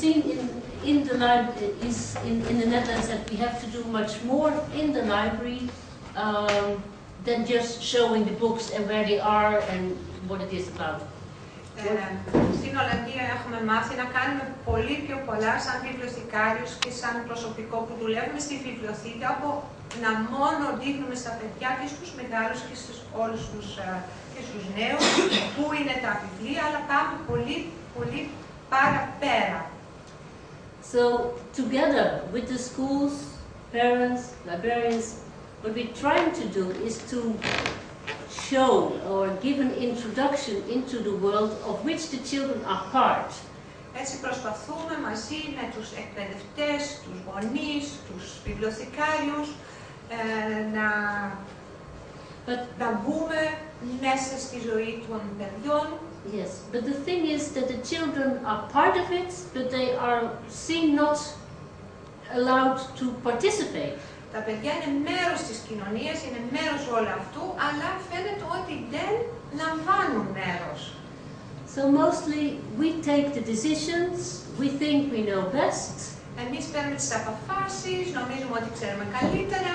seen in the library in the Netherlands that we have to do much more in the library than just showing the books and where they are and what it is about. Στην Ολλανδία έχουμε μάθει να κάνουμε πολύ πιο πολλά σαν βιβλιοθηκάριος και σαν προσωπικό που δουλεύουμε στη βιβλιοθήκη από να μόνο δείχνουμε στα παιδιά και στους μεγάλους και στους όλους και στους νέους που είναι τα βιβλία, αλλά πάμε πολύ παραπέρα. So together with the schools, parents, librarians, what we're trying to do is to show or give an introduction into the world of which the children are part. Έτσι προσπαθούμε μαζί με τους εκπαιδευτές, τους γονείς, τους βιβλιοθηκάριους να μπούμε μέσα στη ζωή των παιδιών. Yes, but the thing is that the children are part of it, but they are seen not allowed to participate. Τα παιδιά είναι μέρος της κοινωνίας, είναι μέρος όλου αυτού, αλλά φαίνεται ότι δεν λαμβάνουν μέρος. So mostly we take the decisions, we think we know best. Εμείς παίρνουμε τις αποφάσεις, νομίζουμε ότι ξέρουμε καλύτερα.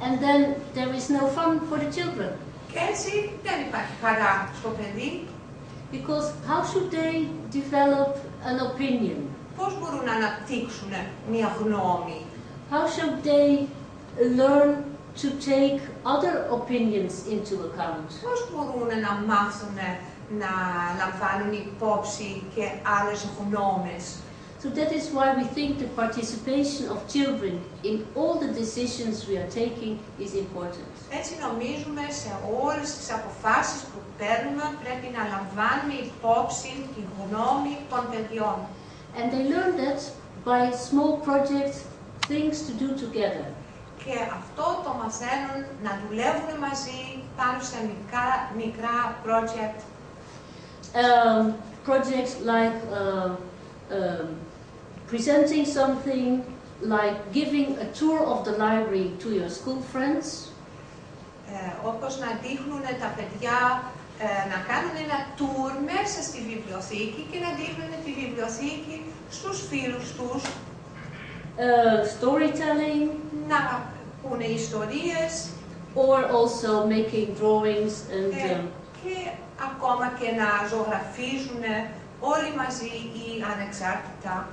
And then there is no fun for the children. Και έτσι δεν υπάρχει χαρά στο παιδί. Because how should they develop an opinion? Πώς μπορούν να αναπτύξουν μια γνώμη? How should they learn to take other opinions into account? Πώς μπορούν να μάθουν να λαμβάνουν υπόψη και άλλες γνώμες? So that is why we think the participation of children in all the decisions we are taking is important. Έτσι νομίζουμε σε όλες τις αποφάσεις που παίρνουμε πρέπει να λαμβάνουμε υπόψη τη γνώμη των παιδιών. And they learn that by small projects, things to do together. Και αυτό το μαθαίνουν να δουλεύουν μαζί πάνω σε μικρά project. Projects like presenting something, like giving a tour of the library to your school friends. Όπως να δείχνουν τα παιδιά, να κάνουν ένα tour μέσα στη βιβλιοθήκη και να δείχνουν τη βιβλιοθήκη στους φίλους τους. Storytelling. Να πούνε ιστορίες. Or also making drawings and... και ακόμα και να ζωγραφίζουν όλοι μαζί ή ανεξάρτητα.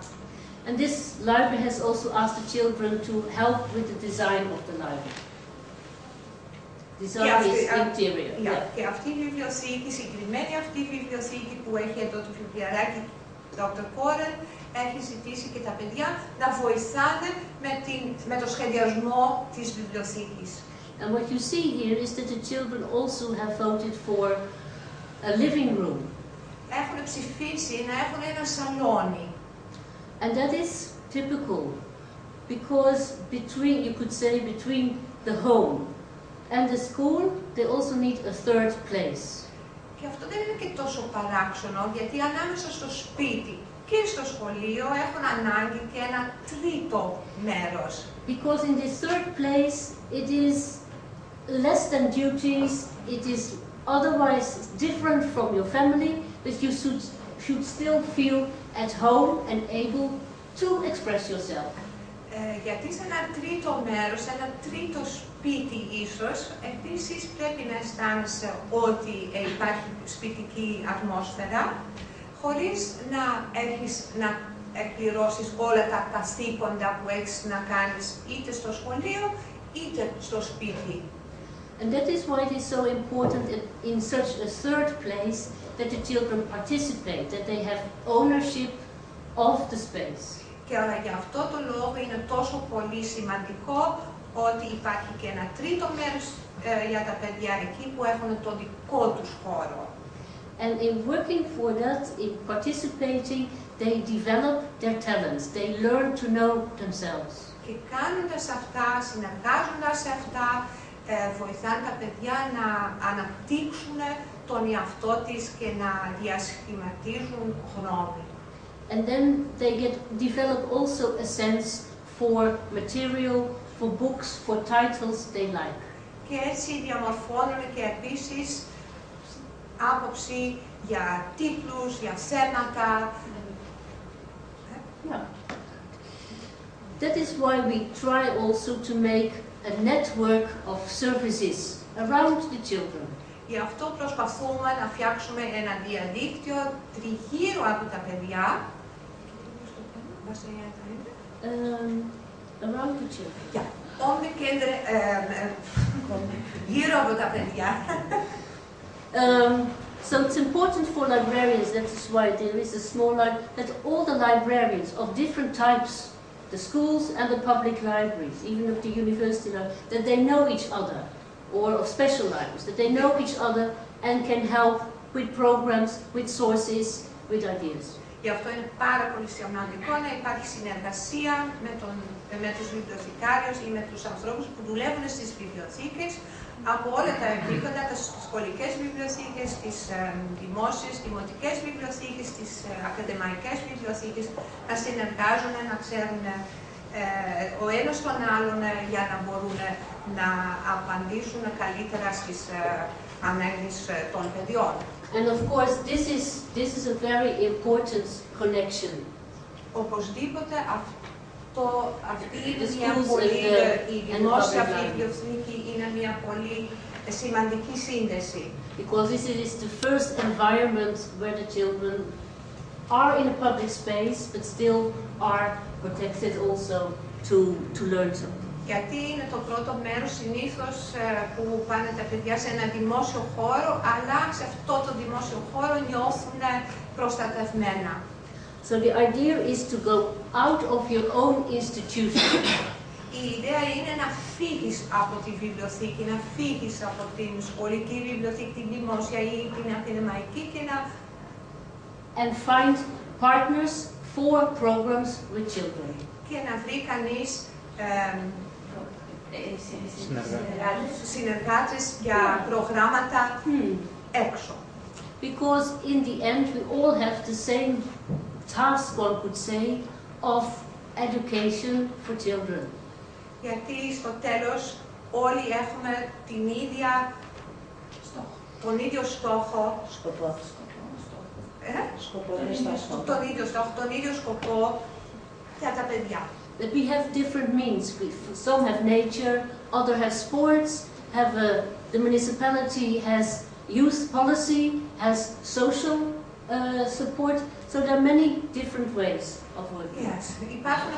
And this library has also asked the children to help with the design of the library. Design is interior. Και αυτή η βιβλιοθήκη, συγκεκριμένη αυτή η βιβλιοθήκη που έχει εδώ το βιβλιαράκι Dr. Koren, έχει ζητήσει και τα παιδιά να βοηθάνε με το σχεδιασμό της βιβλιοθήκης. And what you see here is that the children also have voted for a living room. Έχουν ψηφίσει να έχουν ένα σαλόνι. And that is typical, because you could say, between the home and the school, they also need a third place. Και αυτό δεν είναι και τόσο παράξενο, γιατί ανάμεσα στο σπίτι και στο σχολείο έχουν ανάγκη και ένα τρίτο μέρος. Because in this third place, it is less than duties, it is otherwise different from your family, but you should still feel at home and able to express yourself. Γιατί σε ένα τρίτο μέρος, σε ένα τρίτο σπίτι ίσως, επίσης πρέπει να αισθάνεσαι ότι υπάρχει σπιτική ατμόσφαιρα, χωρίς να εκπληρώσεις όλα τα καθήκοντα που έχεις να κάνεις είτε στο σχολείο είτε στο σπίτι. And that is why it is so important in such a third place that the children participate, that they have ownership of the space. Και για αυτό το λόγο είναι τόσο πολύ σημαντικό ότι υπάρχει και ένα τρίτο μέρος για τα παιδιά εκεί που έχουν το δικό τους χώρο. And in working for that, in participating, they develop their talents. They learn to know themselves. Και κάνοντας αυτά, συνεργάζοντας σε αυτά, βοηθάνε τα παιδιά να αναπτύξουν τον εαυτό της και να διασχηματίζουν γνώμη. And then they develop also a sense for material, for books, for titles they like. Και έτσι διαμορφώνουν και επίσης άποψη για τίτλους, για θέματα Yeah. That is why we try also to make a network of services around the children. Γι' αυτό προσπαθούμε να φτιάξουμε ένα διαδίκτυο τριγύρω από τα παιδιά. Around the children. Yeah. Om de kinderen, giro από τα παιδιά. So it's important for librarians, that is why there is a small that all the librarians of different types, the schools and the public libraries, even of the university libraries, that they know each other, or of special libraries, that they know each other and can help with programs, with sources, with ideas. Γι' αυτό είναι πάρα πολύ σημαντικό να υπάρχει συνεργασία με τους βιβλιοθηκάριους ή με τους ανθρώπους που δουλεύουν στις βιβλιοθήκες από όλα τα επίπεδα, τις σχολικές βιβλιοθήκες, τις δημόσιες, δημοτικές βιβλιοθήκες, τις ακαδημαϊκές βιβλιοθήκες, να συνεργάζουν, να ξέρουν ο ένας τον άλλον για να μπορούν να απαντήσουν καλύτερα στις ανάγκες των παιδιών. And of course, this is a very important connection. Οπωσδήποτε αυτή είναι μια πολύ, η δημόσια βιβλιοθήκη είναι μια πολύ σημαντική σύνδεση. Because this is the first environment where the children are in a public space, but still are protected also to learn something. Γιατί είναι το πρώτο μέρος συνήθως που πάνε τα παιδιά σε ένα δημόσιο χώρο, αλλά σε αυτό το δημόσιο χώρο νιώθουν προστατευμένα. So the idea is to go out of your own institution. Η ιδέα είναι να φύγεις από τη βιβλιοθήκη, να φύγεις από την σχολική βιβλιοθήκη, την δημόσια ή την ακαδημαϊκή και να and find partners for programs with children. Και να βρει κανείς συνεργάτες για προγράμματα έξω. Because in the end we all have the same task, one could say, of education for children. Γιατί στο τέλος όλοι έχουμε τον ίδιο στόχο. Τον ίδιο σκοπό για τα παιδιά. That we have different means. Some have nature, others have sports, the municipality has youth policy, has social support. So there are many different ways of working. Yes, υπάρχουν